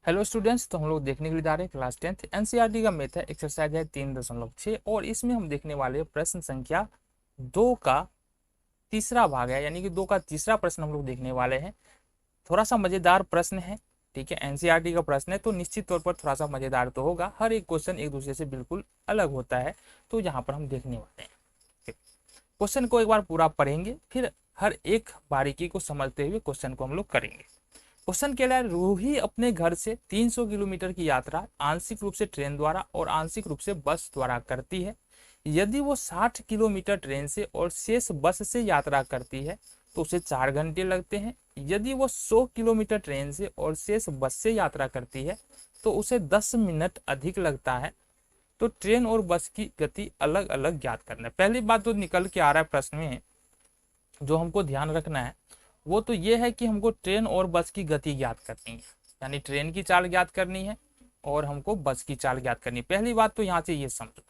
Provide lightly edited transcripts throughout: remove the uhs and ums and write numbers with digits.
Hello students, तो हम लोग देखने के लिए जा रहे हैं क्लास 10th एनसीईआरटी का मैथ है, एक्सरसाइज है 3.6 और इसमें हम देखने वाले हैं प्रश्न संख्या 2 का तीसरा भाग है, यानी कि 2 का तीसरा प्रश्न हम लोग देखने वाले हैं। थोड़ा सा मजेदार प्रश्न है, ठीक है। एनसीईआरटी का प्रश्न है तो निश्चित तौर पर थोड़ा सा मजेदार तो होगा। हर एक क्वेश्चन एक दूसरे से बिल्कुल अलग होता है, तो यहाँ पर हम देखने वाले हैं। क्वेश्चन को एक बार पूरा पढ़ेंगे, फिर हर एक बारीकी को समझते हुए क्वेश्चन को हम लोग करेंगे। क्वेश्चन के लिए रूही अपने घर से 300 किलोमीटर की यात्रा आंशिक रूप से ट्रेन द्वारा और आंशिक रूप से बस द्वारा करती है। यदि वो 60 किलोमीटर ट्रेन से और शेष बस से यात्रा करती है तो उसे 4 घंटे लगते हैं। यदि वो 100 किलोमीटर ट्रेन से और शेष बस से यात्रा करती है तो उसे 10 मिनट अधिक लगता है। तो ट्रेन और बस की गति अलग अलग ज्ञात करना है। पहली बात तो निकल के आ रहा है प्रश्न में, जो हमको ध्यान रखना है वो तो ये है कि हमको ट्रेन और बस की गति ज्ञात करनी है, यानी ट्रेन की चाल ज्ञात करनी है और हमको बस की चाल ज्ञात करनी है। पहली बात तो यहाँ से ये समझो,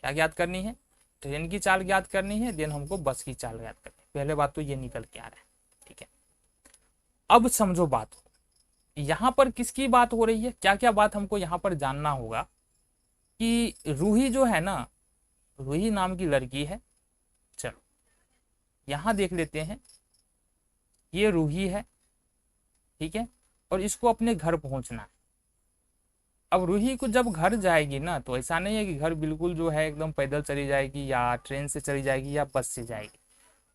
क्या ज्ञात करनी है? ट्रेन की चाल ज्ञात करनी है, देन हमको बस की चाल ज्ञात करनी है। पहले बात तो ये निकल के आ रहा है, ठीक है। अब समझो बात, यहाँ पर किसकी बात हो रही है, क्या क्या बात हमको यहाँ पर जानना होगा कि रूही जो है ना, रूही नाम की लड़की है। चलो यहाँ देख लेते हैं, ये रूही है, ठीक है, और इसको अपने घर पहुंचना है। अब रूही को जब घर जाएगी ना, तो ऐसा नहीं है कि घर बिल्कुल जो है एकदम पैदल चली जाएगी या ट्रेन से चली जाएगी या बस से जाएगी।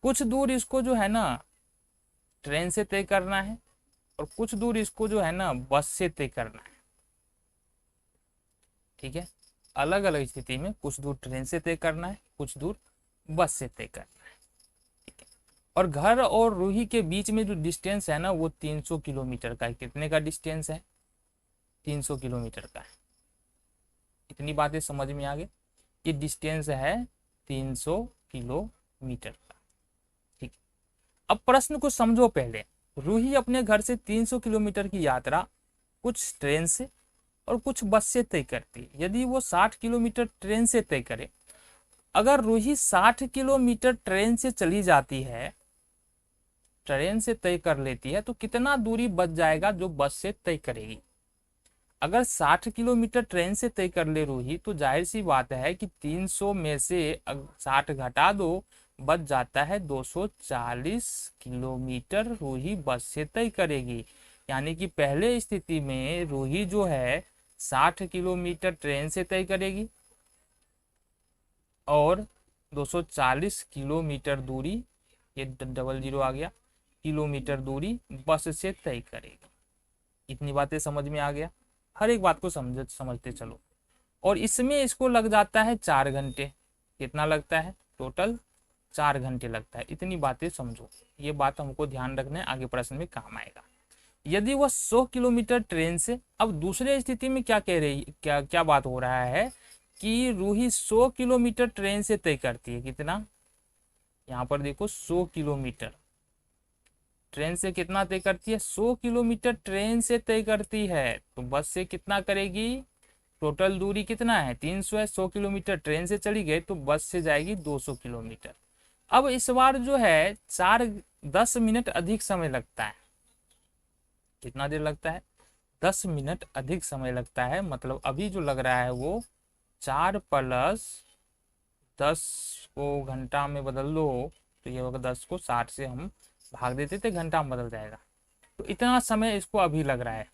कुछ दूर इसको जो है ना ट्रेन से तय करना है और कुछ दूर इसको जो है ना बस से तय करना है, ठीक है। अलग अलग स्थिति में कुछ दूर ट्रेन से तय करना है, कुछ दूर बस से तय करना है, ठीक है। और घर और रूही के बीच में जो डिस्टेंस है ना वो 300 किलोमीटर का है। कितने का डिस्टेंस है? 300 किलोमीटर का है। इतनी बातें समझ में आ गई। ये डिस्टेंस है 300 किलोमीटर का, ठीक। अब प्रश्न को समझो पहले। रूही अपने घर से 300 किलोमीटर की यात्रा कुछ ट्रेन से और कुछ बस से तय करती है। यदि वो 60 किलोमीटर ट्रेन से तय करे, अगर रूही 60 किलोमीटर ट्रेन से चली जाती है, ट्रेन से तय कर लेती है, तो कितना दूरी बच जाएगा जो बस से तय करेगी? अगर 60 किलोमीटर ट्रेन से तय कर ले रूही, तो जाहिर सी बात है कि 300 में से 60 घटा दो, बच जाता है 240 किलोमीटर रूही बस से तय करेगी। यानी कि पहले स्थिति में रूही जो है 60 किलोमीटर ट्रेन से तय करेगी और 240 किलोमीटर दूरी, ये डबल जीरो आ गया, किलोमीटर दूरी बस से तय करेगी। इतनी बातें समझ में आ गया। हर एक बात को समझते चलो। और इसमें इसको लग जाता है 4 घंटे। कितना लगता है? टोटल 4 घंटे लगता है। इतनी बातें समझो, ये बात हमको ध्यान रखना है, आगे प्रश्न में काम आएगा। यदि वह 100 किलोमीटर ट्रेन से, अब दूसरे स्थिति में क्या कह रही, क्या क्या बात हो रहा है कि रूही 100 किलोमीटर ट्रेन से तय करती है। कितना? यहाँ पर देखो 100 किलोमीटर ट्रेन से कितना तय करती है? 100 किलोमीटर ट्रेन से तय करती है। तो बस से कितना करेगी? टोटल दूरी कितना है? 300 है। 100 किलोमीटर ट्रेन से चली गई तो बस से जाएगी 200 किलोमीटर। अब इस बार जो है 10 मिनट अधिक समय लगता है। कितना देर लगता है? 10 मिनट अधिक समय लगता है। मतलब अभी जो लग रहा है वो 4 + 10 को घंटा में बदल दो तो ये होगा 10 को 60 से हम भाग देते थे, घंटा में बदल जाएगा। तो इतना समय इसको अभी लग रहा है।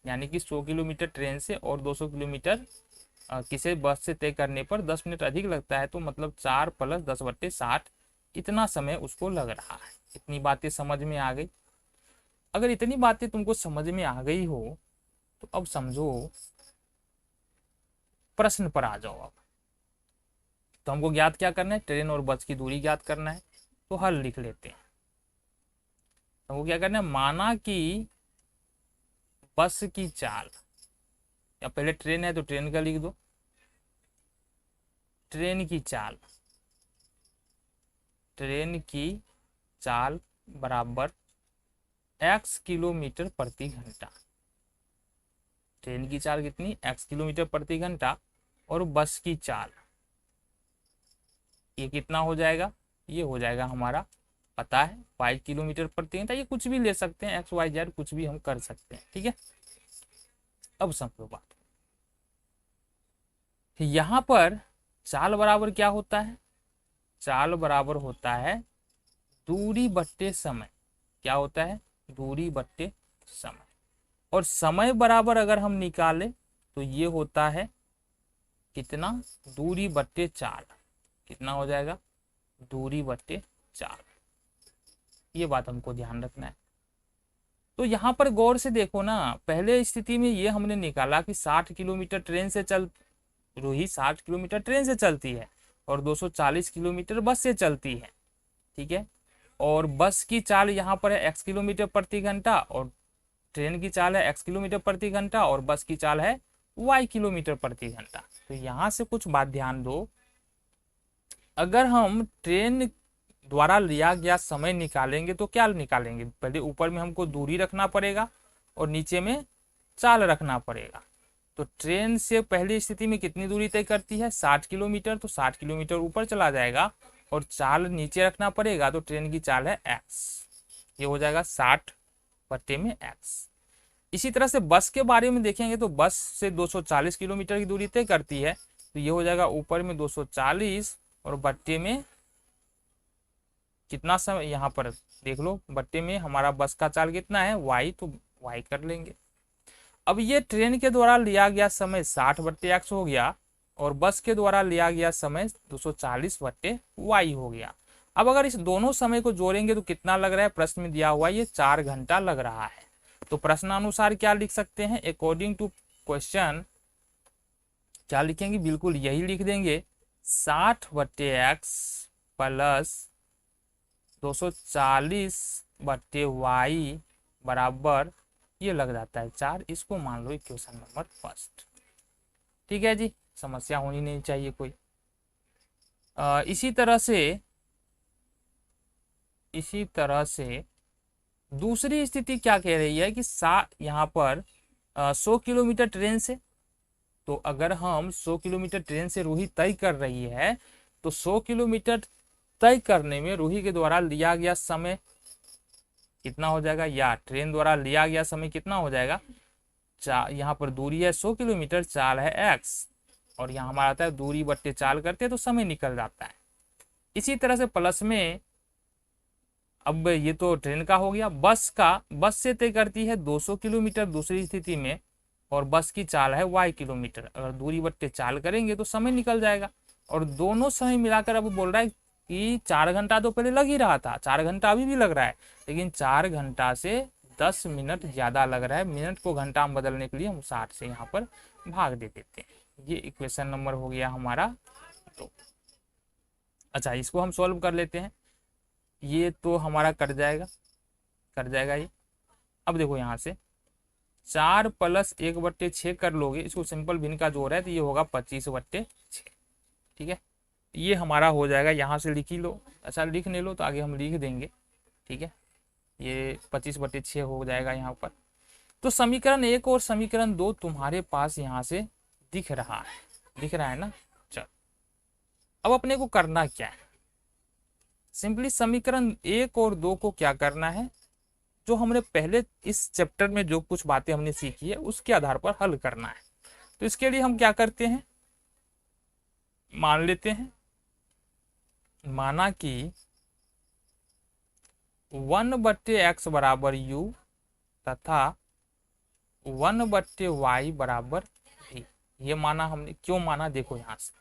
यानी कि 100 किलोमीटर ट्रेन से और 200 किलोमीटर किसी बस से तय करने पर 10 मिनट अधिक लगता है। तो मतलब 4 + 10/60 इतना समय उसको लग रहा है। इतनी बातें समझ में आ गई। अगर इतनी बातें तुमको समझ में आ गई हो तो अब समझो, प्रश्न पर आ जाओ। अब तो हमको ज्ञात क्या करना है? ट्रेन और बस की दूरी ज्ञात करना है। तो हल लिख लेते हैं। हमको क्या करना है? माना कि बस की चाल, या पहले ट्रेन है तो ट्रेन का लिख दो, ट्रेन की चाल, ट्रेन की चाल बराबर x किलोमीटर प्रति घंटा। ट्रेन की चाल कितनी? x किलोमीटर प्रति घंटा। और बस की चाल ये कितना हो जाएगा? ये हो जाएगा हमारा, पता है, 5 किलोमीटर प्रति घंटा। ये कुछ भी ले सकते हैं, x y z कुछ भी हम कर सकते हैं, ठीक है। अब समझो बात। यहां पर चाल बराबर क्या होता है, चाल बराबर होता है दूरी बट्टे समय। क्या होता है, दूरी बट्टे समय। और समय बराबर अगर हम निकालें तो ये होता है कितना, दूरी बट्टे चाल। कितना हो जाएगा, दूरी बट्टे चाल। ये बात हमको ध्यान रखना है। तो यहाँ पर गौर से देखो ना, पहले स्थिति में ये हमने निकाला कि 60 किलोमीटर ट्रेन से चल, रूही 60 किलोमीटर ट्रेन से चलती है और 240 किलोमीटर बस से चलती है। ठीक है, और बस की चाल यहाँ पर है x किलोमीटर प्रति घंटा और ट्रेन की चाल है x किलोमीटर प्रति घंटा और बस की चाल है y किलोमीटर प्रति घंटा। तो यहाँ से कुछ बात ध्यान दो, अगर हम ट्रेन द्वारा लिया गया समय निकालेंगे तो क्या निकालेंगे, पहले ऊपर में हमको दूरी रखना पड़ेगा और नीचे में चाल रखना पड़ेगा। तो ट्रेन से पहली स्थिति में कितनी दूरी तय करती है, 60 किलोमीटर, तो 60 किलोमीटर ऊपर चला जाएगा और चाल नीचे रखना पड़ेगा, तो ट्रेन की चाल है x। ये हो जाएगा 60 बट्टे में x। इसी तरह से बस के बारे में देखेंगे तो बस से 240 किलोमीटर की दूरी तय करती है, तो ये हो जाएगा ऊपर में 240 और बट्टे में कितना समय, यहाँ पर देख लो बट्टे में हमारा बस का चाल कितना है y, तो y कर लेंगे। अब ये ट्रेन के द्वारा लिया गया समय 60 बट्टे x हो गया और बस के द्वारा लिया गया समय 240 बट्टे y हो गया। अब अगर इस दोनों समय को जोड़ेंगे तो कितना लग रहा है, प्रश्न में दिया हुआ ये 4 घंटा लग रहा है। तो प्रश्नानुसार क्या लिख सकते हैं, अकॉर्डिंग टू क्वेश्चन क्या लिखेंगे, बिल्कुल यही लिख देंगे, 60 बट्टे x प्लस 240 बट्टे y बराबर ये लग जाता है 4। इसको मान लो इक्वेशन नंबर फर्स्ट। ठीक है जी, समस्या होनी नहीं चाहिए कोई। इसी तरह से दूसरी स्थिति क्या कह रही है कि यहाँ पर 100 किलोमीटर ट्रेन से, तो अगर हम 100 किलोमीटर ट्रेन से रूही तय कर रही है तो 100 किलोमीटर तय करने में रूही के द्वारा लिया गया समय कितना हो जाएगा, या ट्रेन द्वारा लिया गया समय कितना हो जाएगा, यहाँ पर दूरी है 100 किलोमीटर, चाल है x और यहाँ हमारा आता है दूरी बट्टे चाल करते हैं तो समय निकल जाता है। इसी तरह से प्लस में, अब ये तो ट्रेन का हो गया, बस से तय करती है 200 किलोमीटर दूसरी स्थिति में और बस की चाल है y किलोमीटर। अगर दूरी बट्टे चाल करेंगे तो समय निकल जाएगा और दोनों समय मिलाकर अब बोल रहा है कि 4 घंटा तो पहले लग ही रहा था, 4 घंटा अभी भी लग रहा है, लेकिन 4 घंटा से 10 मिनट ज्यादा लग रहा है। मिनट को घंटा में बदलने के लिए हम 60 से यहाँ पर भाग दे देते हैं। ये इक्वेशन नंबर हो गया हमारा 2। अच्छा, इसको हम सॉल्व कर लेते हैं। ये तो हमारा कट जाएगा ये। अब देखो यहाँ से 4 प्लस 1 बट्टे 6 कर लोगे, इसको सिंपल भिन्न का जोड़ है तो ये होगा 25 बट्टे 6। ठीक है, ये हमारा हो जाएगा, यहाँ से लिख ही लो। अच्छा, लिख नहीं लो तो आगे हम लिख देंगे। ठीक है, ये 25 बट्टे 6 हो जाएगा यहाँ पर। तो समीकरण 1 और समीकरण 2 तुम्हारे पास यहाँ से दिख रहा है ना। चल, अब अपने को करना क्या है, सिंपली समीकरण 1 और 2 को क्या करना है, जो हमने पहले इस चैप्टर में जो कुछ बातें हमने सीखी है उसके आधार पर हल करना है। तो इसके लिए हम क्या करते हैं, मान लेते हैं, माना कि 1 बट्टे x बराबर u तथा 1 बट्टे y बराबर v। ये माना हमने, क्यों माना, देखो यहाँ से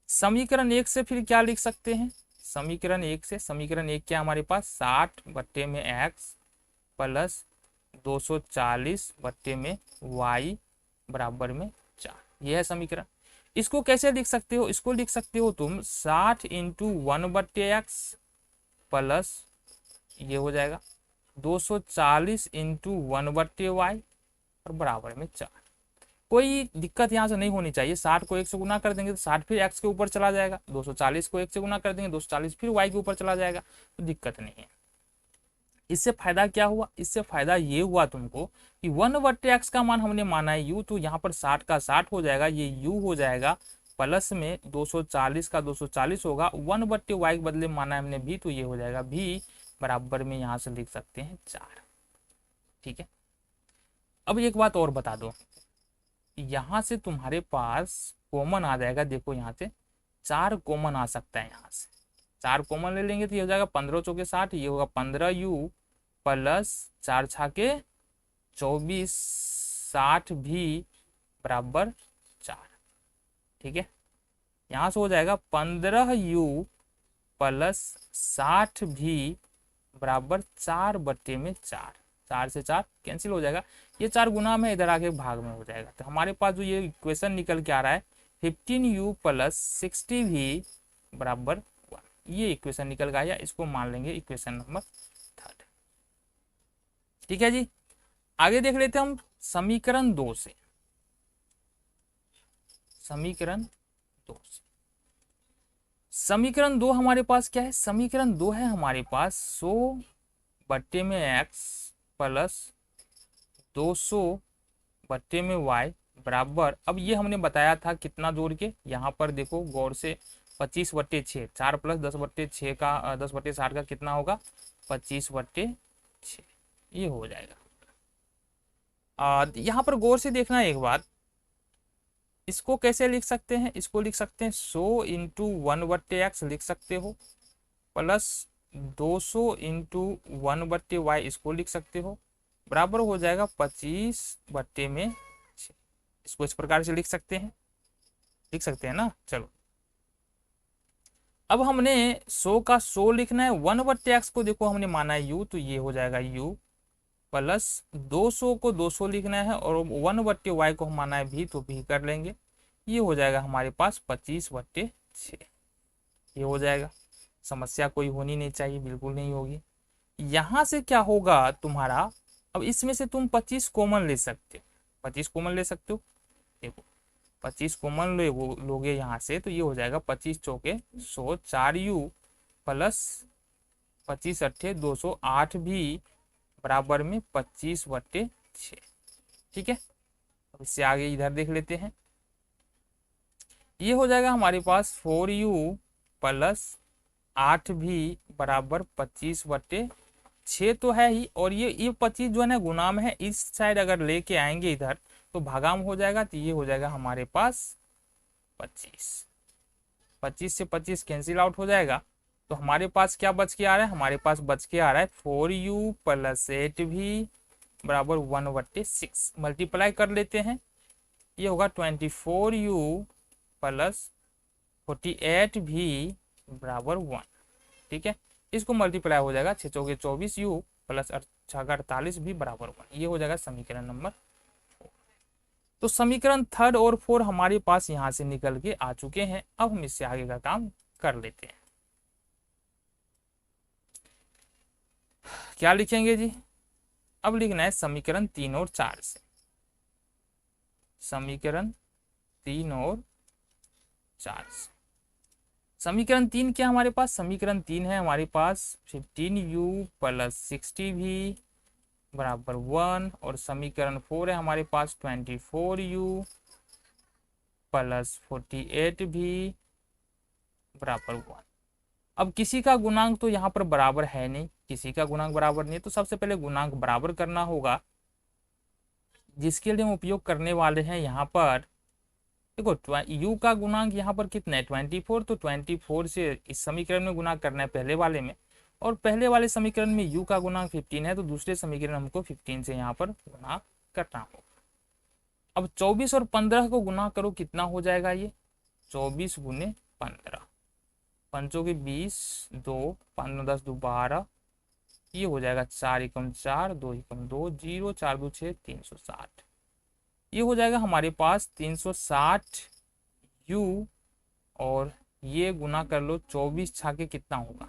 समीकरण 1 से फिर क्या लिख सकते हैं, समीकरण 1 क्या हमारे पास, 60 बट्टे में x प्लस 240 बट्टे में y बराबर में 4। यह है समीकरण। इसको कैसे लिख सकते हो, इसको लिख सकते हो तुम 60 इंटू 1 बट्टे एक्स प्लस ये हो जाएगा 240 इंटू 1 बट्टे वाई और बराबर में 4। कोई दिक्कत यहाँ से नहीं होनी चाहिए। 60 को 1 से गुना कर देंगे तो 60 फिर x के ऊपर चला जाएगा, 240 को 1 से गुना कर देंगे 240 फिर y के ऊपर चला जाएगा, तो दिक्कत नहीं है। इससे फायदा क्या हुआ, इससे फायदा ये हुआ तुमको कि 1 बट्टे एक्स का मान हमने माना है u, तो यहाँ पर 60 का 60 हो जाएगा, ये u हो जाएगा प्लस में 240 का 240 होगा, 1 बट्टे वाई के बदले माना है हमने v, तो ये हो जाएगा v बराबर में यहाँ से लिख सकते हैं 4। ठीक है, अब एक बात और बता दो, यहाँ से तुम्हारे पास कॉमन आ जाएगा, देखो यहाँ से 4 कॉमन आ सकता है, यहाँ से 4 कॉमन ले लेंगे तो ये हो जाएगा 15 चौके 60, ये होगा 15u प्लस 4 छाके 24, 60 भी बराबर 4। ठीक है, यहाँ से हो जाएगा 15u प्लस 60 भी बराबर 4/4। 4 से 4 कैंसिल हो जाएगा, ये 4 गुना में इधर आके भाग में हो जाएगा। तो हमारे पास जो ये इक्वेशन निकल के आ रहा है 15u प्लस 60 भी बराबर 1, ये इक्वेशन निकल के आया, इसको मान लेंगे इक्वेशन नंबर 3। ठीक है जी, आगे देख लेते हैं हम समीकरण 2 से। समीकरण 2 से, समीकरण 2 हमारे पास क्या है, समीकरण 2 है हमारे पास 100/x प्लस 200/y बराबर, अब ये हमने बताया था कितना जोड़ के, यहाँ पर देखो गौर से 25/6, 4 प्लस 10/6 का 10/60 का कितना होगा 25/6, ये हो जाएगा। यहाँ पर गौर से देखना एक बात, इसको कैसे लिख सकते हैं, इसको लिख सकते हैं 100 इंटू 1/x लिख सकते हो, प्लस 200 इंटू 1/y इसको लिख सकते हो, बराबर हो जाएगा 25/6। इसको इस प्रकार से लिख सकते हैं ना। चलो अब हमने 100 का 100 लिखना है, 1/x को देखो हमने माना है u, तो ये हो जाएगा u प्लस 200 को 200 लिखना है और 1/y को हम माना है v, तो v कर लेंगे, ये हो जाएगा हमारे पास 25/6, ये हो जाएगा। समस्या कोई होनी नहीं चाहिए, बिल्कुल नहीं होगी। यहाँ से क्या होगा तुम्हारा, अब इसमें से तुम 25 कॉमन ले सकते हो, 25 कॉमन ले सकते हो, देखो 25 कॉमन लोगे यहाँ से, तो ये हो जाएगा 25 चौके 100, 4u प्लस 25/8 208 भी बराबर में 25/6। ठीक है, अब इससे आगे इधर देख लेते हैं, ये हो जाएगा हमारे पास 4u प्लस 8 भी बराबर 25/6 तो है ही, और ये 25 जो है ना गुना में है, इस साइड अगर लेके आएंगे इधर तो भागाम हो जाएगा, तो ये हो जाएगा हमारे पास 25। 25 से 25 कैंसिल आउट हो जाएगा, तो हमारे पास क्या बच के आ रहा है, हमारे पास बच के आ रहा है 4u प्लस 8 भी बराबर 1/6। मल्टीप्लाई कर लेते हैं, ये होगा 24u प्लस 48 भी बराबर 1। ठीक है, इसको मल्टीप्लाई हो जाएगा 6 चौके 24u प्लस 48 भी बराबर 1, ये हो जाएगा समीकरण नंबर 4। तो समीकरण 3 और 4 हमारे पास यहाँ से निकल के आ चुके हैं। अब हम इससे आगे का काम कर लेते हैं। क्या लिखेंगे जी, अब लिखना है समीकरण 3 और 4 से। समीकरण 3 और 4 से, समीकरण 3 क्या हमारे पास, समीकरण 3 है हमारे पास 15u प्लस 60 भी बराबर 1, और समीकरण 4 है हमारे पास 24u प्लस 48 भी बराबर 1। अब किसी का गुणांक तो यहाँ पर बराबर है नहीं, किसी का गुणांक बराबर नहीं है, तो सबसे पहले गुणांक बराबर करना होगा, जिसके लिए हम उपयोग करने वाले हैं यहाँ पर, देखो u का गुणांक यहाँ पर कितना है 24, तो 24 से इस समीकरण में गुणा करना है पहले वाले में, और पहले वाले समीकरण में u का गुणांक 15 है, तो दूसरे समीकरण हमको 15 से यहाँ पर गुणा करना होगा। अब 24 और 15 को गुणा करो, कितना हो जाएगा ये 24 गुने 15, 5 के 20, 2 5 10 2 12, ये हो जाएगा 4 एकम 4 2 एकम 2 0 4 2 6 360, ये हो जाएगा हमारे पास 360 u, और ये गुना कर लो 24 छाके कितना होगा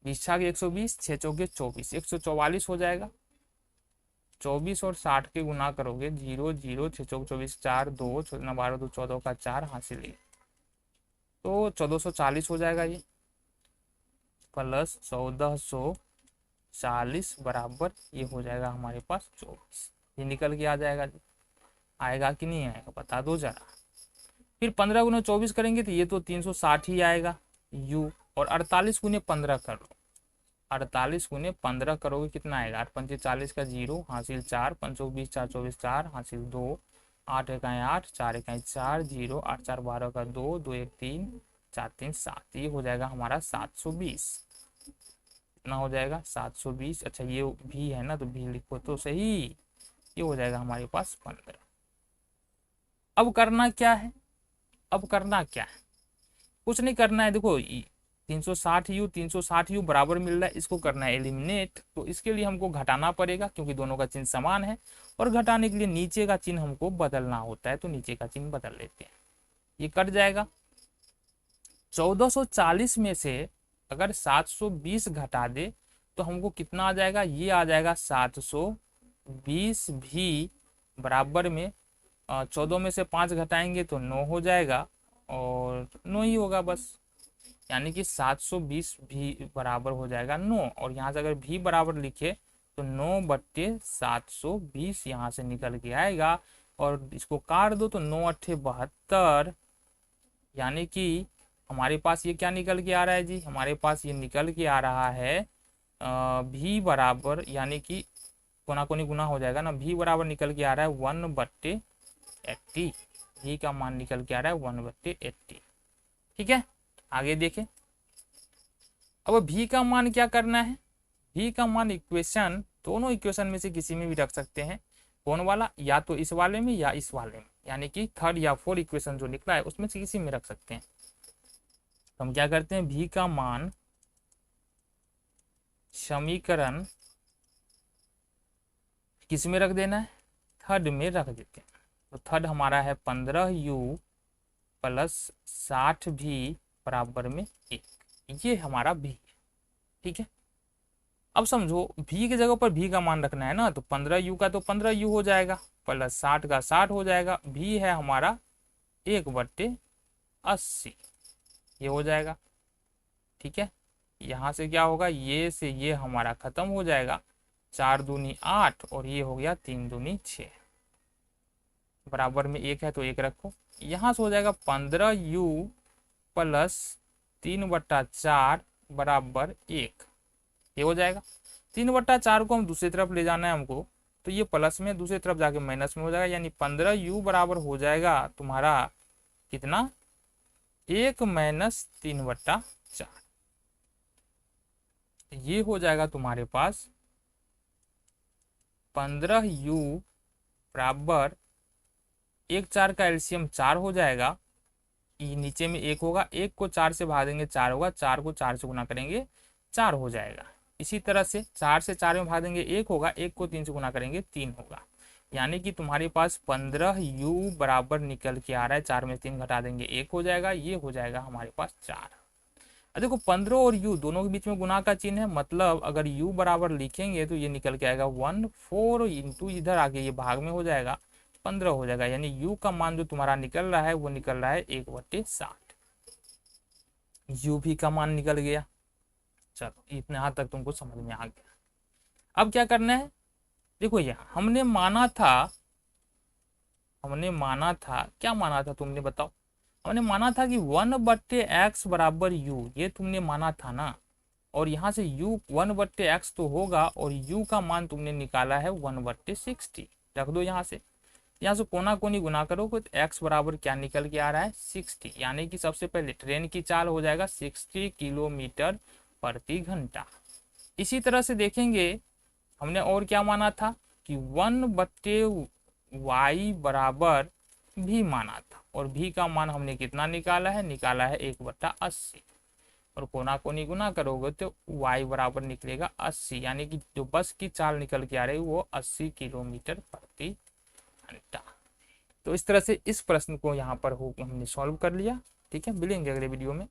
20 छाके 120, 6 चौके 24 144 हो जाएगा। 24 और 60 के गुना करोगे 0 0 6 चौके 24 4 2 12 2 14 का 4 हासिल है, तो 1440 हो जाएगा ये, प्लस 1440 बराबर ये हो जाएगा हमारे पास 24, ये निकल के आ जाएगा। आएगा कि नहीं आएगा बता दो जरा। फिर 15 गुना 24 करेंगे तो ये तो 360 ही आएगा u, और 48 गुने 15 कर लो, 48 गुने 15 करोगे कितना आएगा 8 पंचे 40 का 0 हासिल 4 5 20 4 24 4 हासिल 2 8 इकाई 8, 4 इकाई 4, 0, 8 4 12 का 2, 2 1 3, 4 3 7। ये हो जाएगा हमारा 720। कितना हो जाएगा 720। अच्छा ये भी है ना, तो भी लिखो तो सही। ये हो जाएगा हमारे पास 15। अब करना क्या है, अब करना क्या है, कुछ नहीं करना है। देखो 360u 360u बराबर मिल रहा है, इसको करना है एलिमिनेट। तो इसके लिए हमको घटाना पड़ेगा क्योंकि दोनों का चिन्ह समान है, और घटाने के लिए नीचे का चिन्ह हमको बदलना होता है, तो नीचे का चिन्ह बदल लेते हैं। ये कट जाएगा। 1440 में से अगर 720 घटा दे तो हमको कितना आ जाएगा, ये आ जाएगा 720 भी बराबर में 14 में से 5 घटाएंगे तो 9 हो जाएगा, और 9 ही होगा बस। यानी कि 720 भी बराबर हो जाएगा 9, और यहाँ से अगर भी बराबर लिखे तो 9/720 यहाँ से निकल के आएगा, और इसको काट दो तो 9 8 72। यानी कि हमारे पास ये क्या निकल के आ रहा है जी, हमारे पास ये निकल के आ रहा है भी बराबर, यानी कि कोना कोनी गुना हो जाएगा ना, भी बराबर निकल के आ रहा है 1/80। भी का मान निकल के आ रहा है 1/80। ठीक है, आगे देखें। अब भी का मान क्या करना है, भी का मान इक्वेशन, दोनों इक्वेशन में से किसी में भी रख सकते हैं। कौन वाला, या तो इस वाले में या इस वाले में, यानी कि थर्ड या फोर्थ इक्वेशन जो निकला है उसमें से किसी में रख सकते हैं। तो हम क्या करते हैं, भी का मान समीकरण किस में रख देना है, थर्ड में रख देते हैं। तो थर्ड हमारा है 15u प्लस 60 भी बराबर में 1। ये हमारा भी है। ठीक है, अब समझो भी की जगह पर भी का मान रखना है ना, तो 15u का तो 15u हो जाएगा, प्लस 60 का 60 हो जाएगा। भी है हमारा 1/80, ये हो जाएगा। ठीक है, यहाँ से क्या होगा, ये से ये हमारा खत्म हो जाएगा, 4 दूनी 8, और ये हो गया 3 दूनी 6, बराबर में 1 है तो 1 रखो। यहाँ से हो जाएगा 15u प्लस 3/4 बराबर 1। ये हो जाएगा। 3/4 को हम दूसरी तरफ ले जाना है हमको, तो ये प्लस में दूसरी तरफ जाके माइनस में हो जाएगा, यानी 15u बराबर हो जाएगा तुम्हारा कितना, 1 - 3/4। ये हो जाएगा तुम्हारे पास 15u बराबर 1 4 का एलसीएम 4 हो जाएगा। ये नीचे में 1 होगा, 1 को 4 से भाग देंगे 4 होगा, 4 को 4 से गुना करेंगे 4 हो जाएगा। इसी तरह से 4 से 4 में भाग देंगे 1 होगा, 1 को 3 से गुना करेंगे 3 होगा। यानी कि तुम्हारे पास 15u बराबर निकल के आ रहा है, 4 में 3 घटा देंगे 1 हो जाएगा, ये हो जाएगा हमारे पास 4। देखो 15 और u दोनों के बीच में गुना का चिन्ह है, मतलब अगर u बराबर लिखेंगे तो ये निकल के आएगा 14 इंटू इधर आगे ये भाग में हो जाएगा 15 हो जाएगा। यानी u का मान जो तुम्हारा निकल रहा है वो निकल रहा है 1/60। u भी का मान निकल गया। चलो इतने हाथ तक तुमको समझ में आ गया। अब क्या करना है, देखो यहाँ हमने माना था, क्या माना था तुमने बताओ, हमने माना था कि 1/x बराबर u, ये तुमने माना था ना। और यहाँ से u 1/x तो होगा, और u का मान तुमने निकाला है 1/60। रख दो यहाँ से कोना कोनी गुना करोगे तो x बराबर क्या निकल के आ रहा है 60। यानी कि सबसे पहले ट्रेन की चाल हो जाएगा 60 किलोमीटर प्रति घंटा। इसी तरह से देखेंगे हमने और क्या माना था कि 1/y बराबर भी माना था, और भी का मान हमने कितना निकाला है 1/80। और कोना कोनी गुना करोगे तो y बराबर निकलेगा 80, यानी कि जो बस की चाल निकल के आ रही है वो 80 किलोमीटर प्रति घंटा। तो इस तरह से इस प्रश्न को यहाँ पर हमने सॉल्व कर लिया। ठीक है, मिलेंगे अगले वीडियो में।